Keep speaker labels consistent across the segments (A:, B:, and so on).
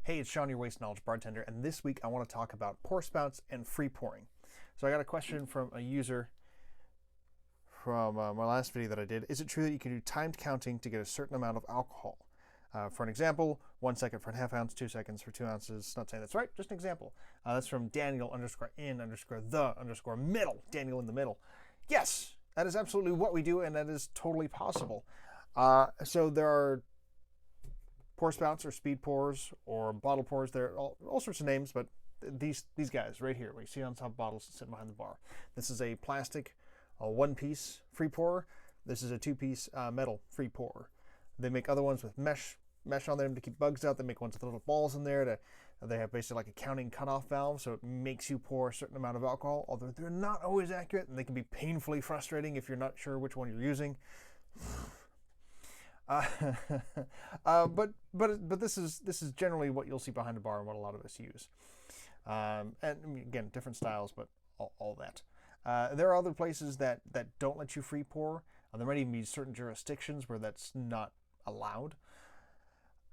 A: Hey, it's Sean, your Waste Knowledge bartender, and this week I want to talk about pour spouts and free pouring. So I got a question from a user from my last video that I did. Is it true that you can do timed counting to get a certain amount of alcohol? For an example, 1 second for a ½ ounce, 2 seconds for 2 ounces. Not saying that's right, just an example. That's from Daniel_in_the_middle, Daniel in the middle. Yes, that is absolutely what we do, and that is totally possible. So there are pour spouts or speed pours or bottle pours. There are all sorts of names, but these guys right here, we see on top of bottles sitting behind the bar. This is a plastic one-piece free pour. This is a two-piece metal free pour. They make other ones with mesh on them to keep bugs out. They make ones with little balls in there. They have basically like a counting cutoff valve, so it makes you pour a certain amount of alcohol, although they're not always accurate, and they can be painfully frustrating if you're not sure which one you're using. But this is generally what you'll see behind the bar and what a lot of us use. And again, different styles, but all that. There are other places that don't let you free pour. There might even be certain jurisdictions where that's not allowed.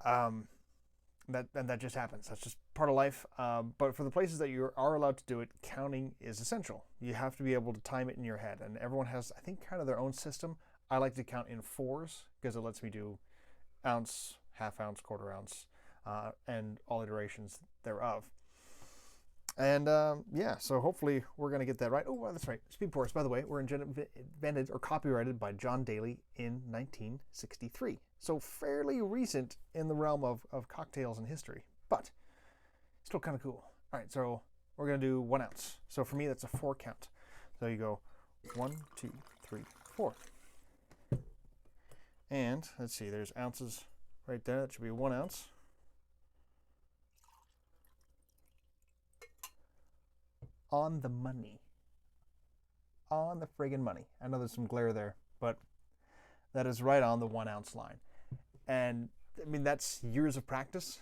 A: That just happens. That's just part of life. But for the places that you are allowed to do it, counting is essential. You have to be able to time it in your head, and everyone has, I think, kind of their own system. I like to count in fours because it lets me do ounce, ½ ounce, ¼ ounce, and all iterations thereof. And yeah, so hopefully we're going to get that right. Oh, that's right. Speed pours, by the way, were invented or copyrighted by John Daly in 1963. So fairly recent in the realm of cocktails and history, but still kind of cool. All right, so we're going to do 1 ounce. So for me, that's a 4 count. So you go 1, 2, 3, 4. And let's see, there's ounces right there. That should be 1 ounce. On the money. On the friggin' money. I know there's some glare there, but that is right on the 1 ounce line. And I mean, that's years of practice.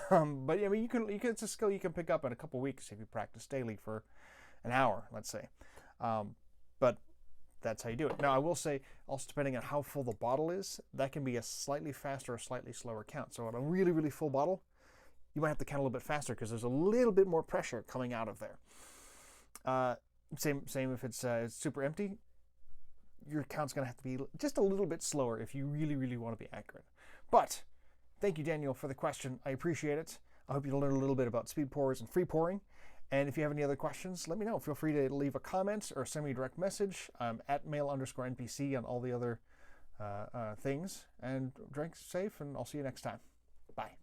A: But I mean, it's a skill you can pick up in a couple weeks if you practice daily for an hour, let's say. But that's how you do it. Now, I will say, also depending on how full the bottle is, that can be a slightly faster or slightly slower count. So on a really, really full bottle, you might have to count a little bit faster because there's a little bit more pressure coming out of there. Same if it's super empty. Your count's going to have to be just a little bit slower if you really, really want to be accurate. But thank you, Daniel, for the question. I appreciate it. I hope you learned a little bit about speed pours and free pouring. And if you have any other questions, let me know. Feel free to leave a comment or send me a direct message. I'm at @mail_NPC on all the other things. And drink safe, and I'll see you next time. Bye.